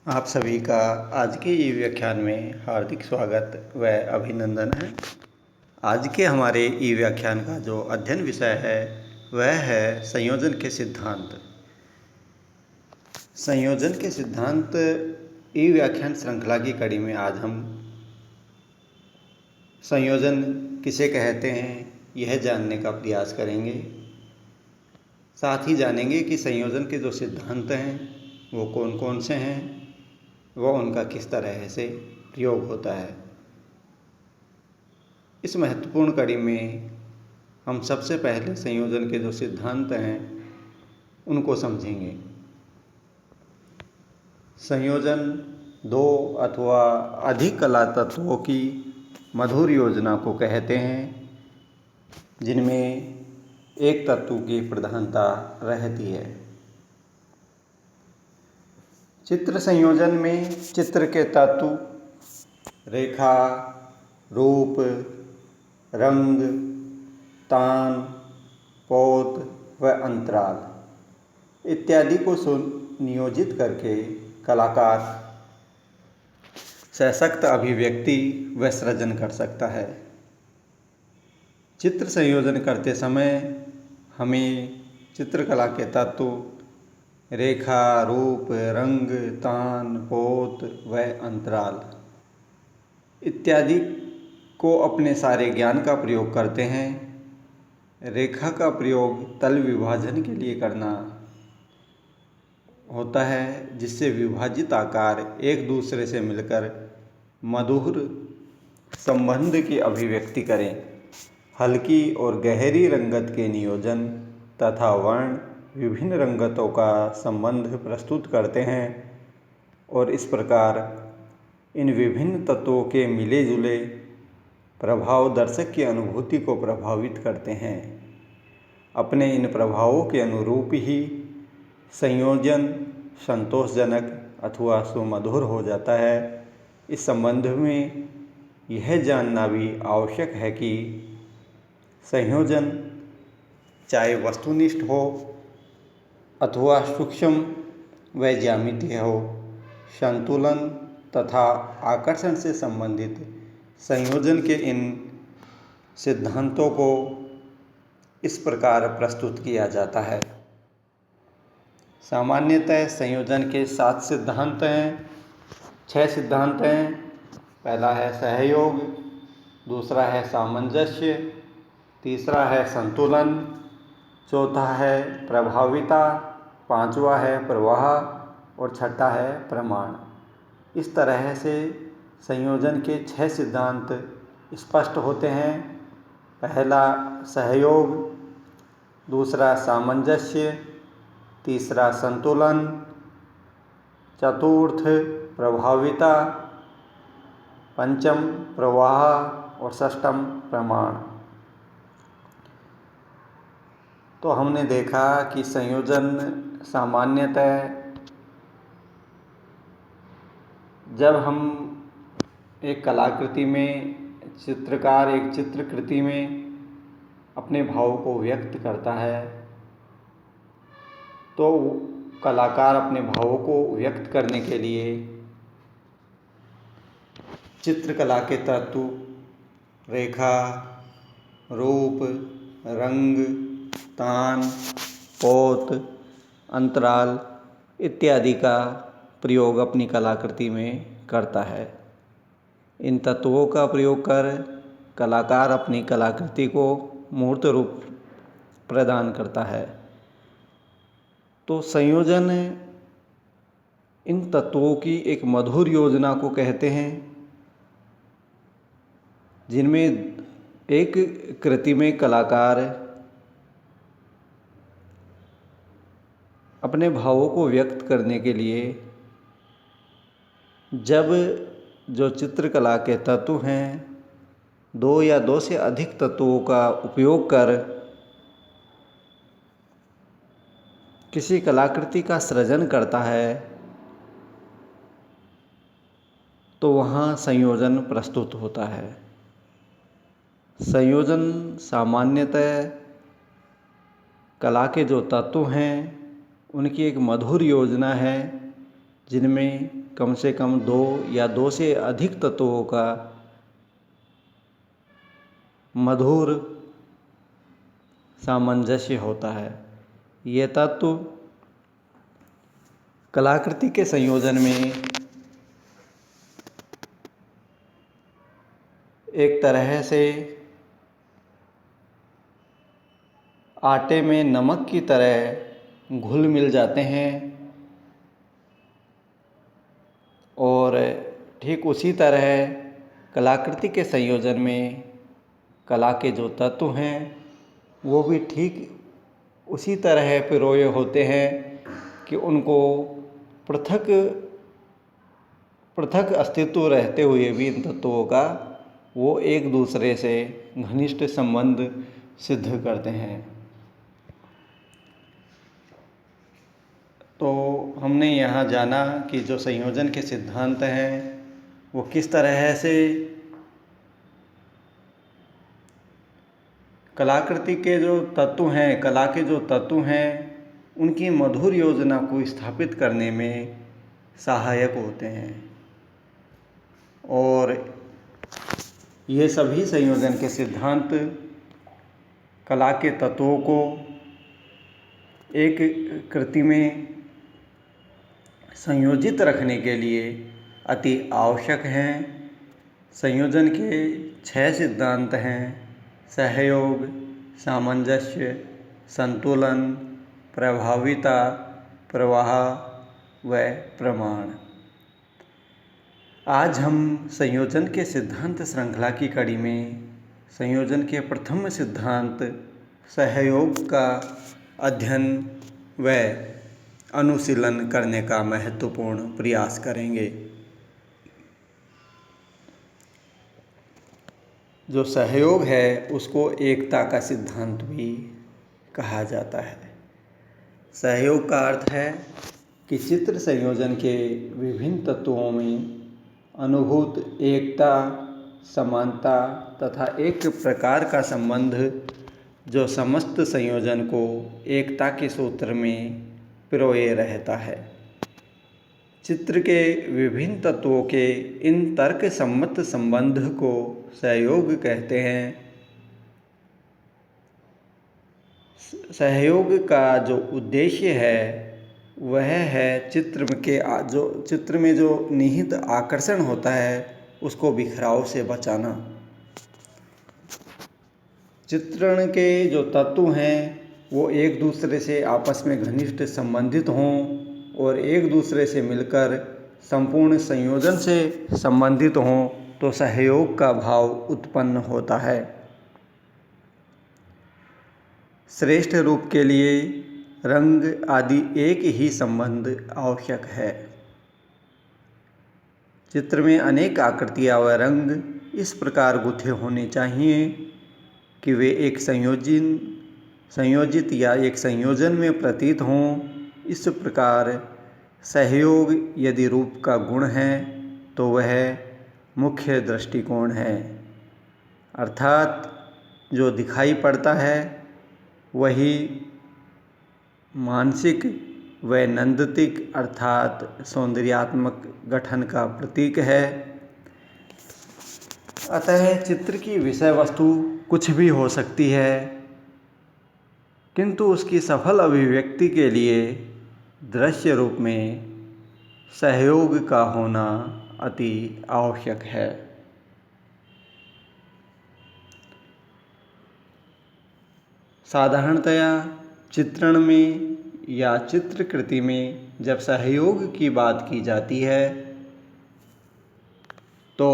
आप सभी का आज के ई व्याख्यान में हार्दिक स्वागत व अभिनंदन है। आज के हमारे ई व्याख्यान का जो अध्ययन विषय है वह है संयोजन के सिद्धांत। संयोजन के सिद्धांत ई व्याख्यान श्रृंखला की कड़ी में आज हम संयोजन किसे कहते हैं यह जानने का प्रयास करेंगे। साथ ही जानेंगे कि संयोजन के जो सिद्धांत हैं वो कौन कौन से हैं व उनका किस तरह से प्रयोग होता है। इस महत्वपूर्ण कड़ी में हम सबसे पहले संयोजन के जो सिद्धांत हैं उनको समझेंगे। संयोजन दो अथवा अधिक कला तत्वों की मधुर योजना को कहते हैं जिनमें एक तत्व की प्रधानता रहती है। चित्र संयोजन में चित्र के तत्व रेखा, रूप, रंग, तान, पोत व अंतराल इत्यादि को सुनियोजित करके कलाकार सशक्त अभिव्यक्ति व सृजन कर सकता है। चित्र संयोजन करते समय हमें चित्रकला के तत्व रेखा, रूप, रंग, तान, पोत व अंतराल इत्यादि को अपने सारे ज्ञान का प्रयोग करते हैं। रेखा का प्रयोग तल विभाजन के लिए करना होता है जिससे विभाजित आकार एक दूसरे से मिलकर मधुर संबंध की अभिव्यक्ति करें। हल्की और गहरी रंगत के नियोजन तथा वर्ण विभिन्न रंगतों का संबंध प्रस्तुत करते हैं और इस प्रकार इन विभिन्न तत्वों के मिले जुले प्रभाव दर्शक की अनुभूति को प्रभावित करते हैं। अपने इन प्रभावों के अनुरूप ही संयोजन संतोषजनक अथवा सुमधुर हो जाता है। इस संबंध में यह जानना भी आवश्यक है कि संयोजन चाहे वस्तुनिष्ठ हो अथवा सूक्ष्म व ज्यामितीय हो, संतुलन तथा आकर्षण से संबंधित संयोजन के इन सिद्धांतों को इस प्रकार प्रस्तुत किया जाता है। सामान्यतः संयोजन के 7 सिद्धांत हैं, 6 सिद्धांत हैं। पहला है सहयोग, दूसरा है सामंजस्य, तीसरा है संतुलन, चौथा है प्रभाविता, पांचवा है प्रवाह और छठा है प्रमाण। इस तरह से संयोजन के 6 सिद्धांत स्पष्ट होते हैं। पहला सहयोग, दूसरा सामंजस्य, तीसरा संतुलन, चतुर्थ प्रभाविता, पंचम प्रवाह और षष्ठम प्रमाण। तो हमने देखा कि संयोजन सामान्यतः जब हम एक कलाकृति में चित्रकार एक चित्रकृति में अपने भाव को व्यक्त करता है तो कलाकार अपने भावों को व्यक्त करने के लिए चित्रकला के तत्व रेखा, रूप, रंग, तान, पोत, अंतराल इत्यादि का प्रयोग अपनी कलाकृति में करता है। इन तत्वों का प्रयोग कर कलाकार अपनी कलाकृति को मूर्त रूप प्रदान करता है। तो संयोजन इन तत्वों की एक मधुर योजना को कहते हैं जिनमें एक कृति में कलाकार अपने भावों को व्यक्त करने के लिए जब जो चित्रकला के तत्व हैं 2 या 2 से अधिक तत्वों का उपयोग कर किसी कलाकृति का सृजन करता है तो वहाँ संयोजन प्रस्तुत होता है। संयोजन सामान्यतः कला के जो तत्व हैं उनकी एक मधुर योजना है जिनमें कम से कम 2 या 2 से अधिक तत्वों का मधुर सामंजस्य होता है। ये तत्व कलाकृति के संयोजन में एक तरह से आटे में नमक की तरह घुल मिल जाते हैं और ठीक उसी तरह कलाकृति के संयोजन में कला के जो तत्व हैं वो भी ठीक उसी तरह पिरोए होते हैं कि उनको पृथक पृथक अस्तित्व रहते हुए भी इन तत्वों का वो एक दूसरे से घनिष्ठ संबंध सिद्ध करते हैं। तो हमने यहाँ जाना कि जो संयोजन के सिद्धांत हैं वो किस तरह से कलाकृति के जो तत्व हैं, कला के जो तत्व हैं, उनकी मधुर योजना को स्थापित करने में सहायक होते हैं। और ये सभी संयोजन के सिद्धांत कला के तत्वों को एक कृति में संयोजित रखने के लिए अति आवश्यक हैं। संयोजन के 6 सिद्धांत हैं: सहयोग, सामंजस्य, संतुलन, प्रभाविता, प्रवाह व प्रमाण। आज हम संयोजन के सिद्धांत श्रृंखला की कड़ी में संयोजन के प्रथम सिद्धांत सहयोग का अध्ययन व अनुशीलन करने का महत्वपूर्ण प्रयास करेंगे। जो सहयोग है उसको एकता का सिद्धांत भी कहा जाता है। सहयोग का अर्थ है कि चित्र संयोजन के विभिन्न तत्वों में अनुभूत एकता, समानता तथा एक प्रकार का संबंध जो समस्त संयोजन को एकता के सूत्र में पिरोए रहता है। चित्र के विभिन्न तत्वों के इन तर्क सम्मत संबंध को सहयोग कहते हैं। सहयोग का जो उद्देश्य है वह है चित्र में जो निहित आकर्षण होता है उसको बिखराव से बचाना। चित्रण के जो तत्व हैं वो एक दूसरे से आपस में घनिष्ठ संबंधित हों और एक दूसरे से मिलकर संपूर्ण संयोजन से संबंधित हों तो सहयोग का भाव उत्पन्न होता है। श्रेष्ठ रूप के लिए रंग आदि एक ही संबंध आवश्यक है। चित्र में अनेक आकृतियाँ व रंग इस प्रकार गुथे होने चाहिए कि वे एक संयोजित या एक संयोजन में प्रतीत हों। इस प्रकार सहयोग यदि रूप का गुण है तो वह मुख्य दृष्टिकोण है, अर्थात जो दिखाई पड़ता है वही मानसिक व नंदतिक अर्थात सौंदर्यात्मक गठन का प्रतीक है। अतः चित्र की विषय वस्तु कुछ भी हो सकती है, किंतु उसकी सफल अभिव्यक्ति के लिए दृश्य रूप में सहयोग का होना अति आवश्यक है। साधारणतया चित्रण में या चित्रकृति में जब सहयोग की बात की जाती है तो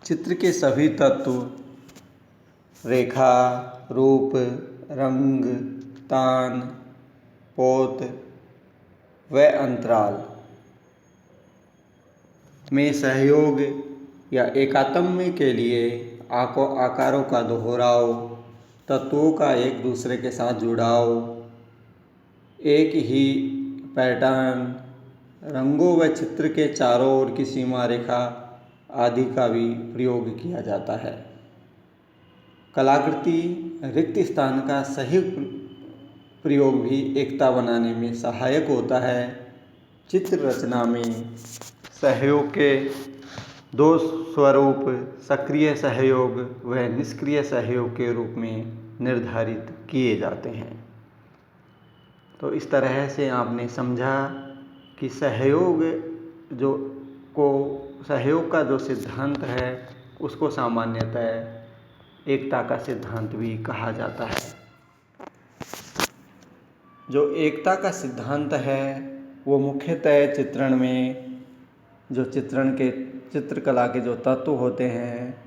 चित्र के सभी तत्व रेखा, रूप, रंग, तान, पोत व अंतराल में सहयोग या एकात्म्य के लिए आकारों का दोहराव, तत्वों का एक दूसरे के साथ जुड़ाव, एक ही पैटर्न, रंगों व चित्र के चारों ओर की सीमा रेखा आदि का भी प्रयोग किया जाता है। कलाकृति रिक्त स्थान का सही प्रयोग भी एकता बनाने में सहायक होता है। चित्र रचना में सहयोग के दो स्वरूप सक्रिय सहयोग व निष्क्रिय सहयोग के रूप में निर्धारित किए जाते हैं। तो इस तरह से आपने समझा कि सहयोग का जो सिद्धांत है उसको सामान्यतः एकता का सिद्धांत भी कहा जाता है। जो एकता का सिद्धांत है वो मुख्यतः चित्रण में जो चित्रकला के जो तत्व होते हैं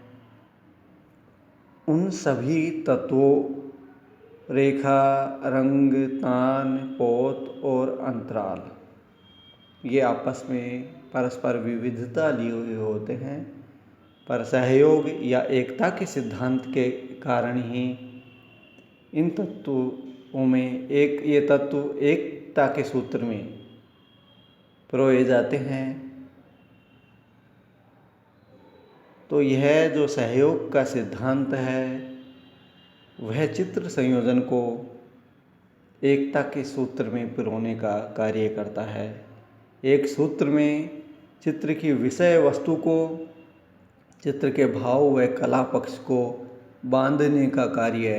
उन सभी तत्वों रेखा, रंग, तान, पोत और अंतराल ये आपस में परस्पर विविधता लिए हुए होते हैं, पर सहयोग या एकता के सिद्धांत के कारण ही इन तत्वों में ये तत्व एकता के सूत्र में पिरोए जाते हैं। तो यह जो सहयोग का सिद्धांत है वह चित्र संयोजन को एकता के सूत्र में पिरोने का कार्य करता है। एक सूत्र में चित्र की विषय वस्तु को चित्र के भाव व कला पक्ष को बांधने का कार्य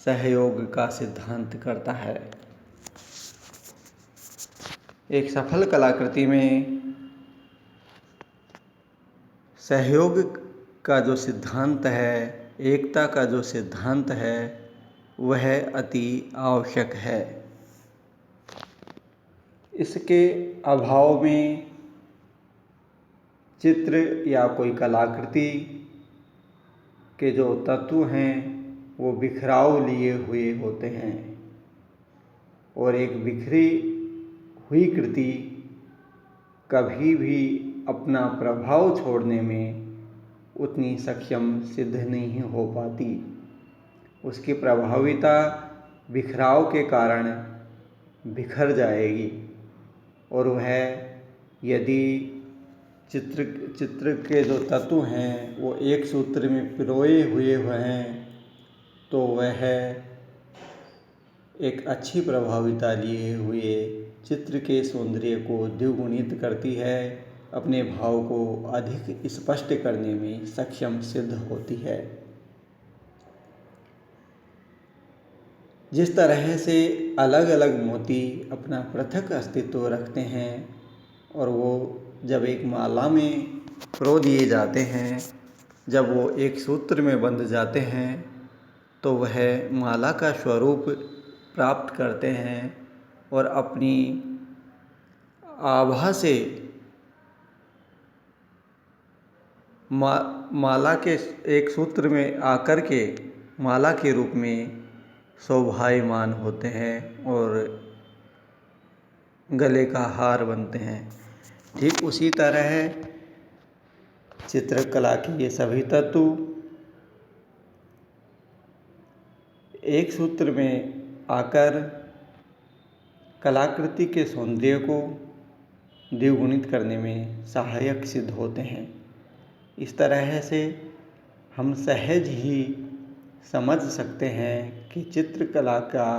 सहयोग का सिद्धांत करता है। एक सफल कलाकृति में सहयोग का जो सिद्धांत है, एकता का जो सिद्धांत है वह अति आवश्यक है। इसके अभाव में चित्र या कोई कलाकृति के जो तत्व हैं वो बिखराव लिए हुए होते हैं और एक बिखरी हुई कृति कभी भी अपना प्रभाव छोड़ने में उतनी सक्षम सिद्ध नहीं हो पाती। उसकी प्रभाविता बिखराव के कारण बिखर जाएगी और वह यदि चित्र के जो तत्व हैं वो एक सूत्र में पिरोए हुए हैं तो वह एक अच्छी प्रभाविता लिए हुए चित्र के सौंदर्य को द्विगुणित करती है, अपने भाव को अधिक स्पष्ट करने में सक्षम सिद्ध होती है। जिस तरह से अलग अलग मोती अपना पृथक अस्तित्व रखते हैं और वो जब एक माला में पिरो दिए जाते हैं, जब वो एक सूत्र में बंध जाते हैं तो वह माला का स्वरूप प्राप्त करते हैं और अपनी आभा से माला के एक सूत्र में आकर के माला के रूप में शोभायमान होते हैं और गले का हार बनते हैं। ठीक उसी तरह चित्रकला के ये सभी तत्व एक सूत्र में आकर कलाकृति के सौंदर्य को द्विगुणित करने में सहायक सिद्ध होते हैं। इस तरह से हम सहज ही समझ सकते हैं कि चित्रकला का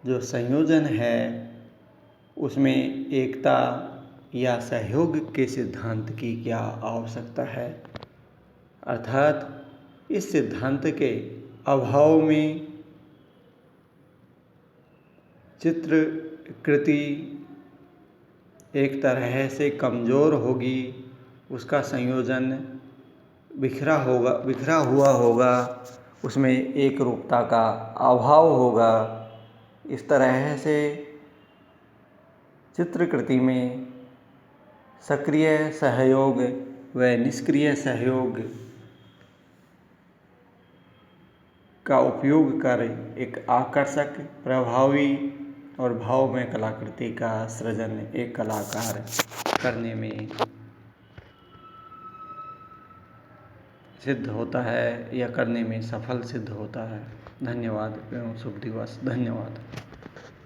जो संयोजन है उसमें एकता या सहयोग के सिद्धांत की क्या आवश्यकता है। अर्थात इस सिद्धांत के अभाव में चित्रकृति एक तरह से कमज़ोर होगी, उसका संयोजन बिखरा हुआ होगा, उसमें एक रूपता का अभाव होगा। इस तरह से चित्रकृति में सक्रिय सहयोग व निष्क्रिय सहयोग का उपयोग कर एक आकर्षक, प्रभावी और भावमय कलाकृति का सृजन एक कलाकार करने में सिद्ध होता है या करने में सफल सिद्ध होता है। धन्यवाद एवं शुभ दिवस। धन्यवाद।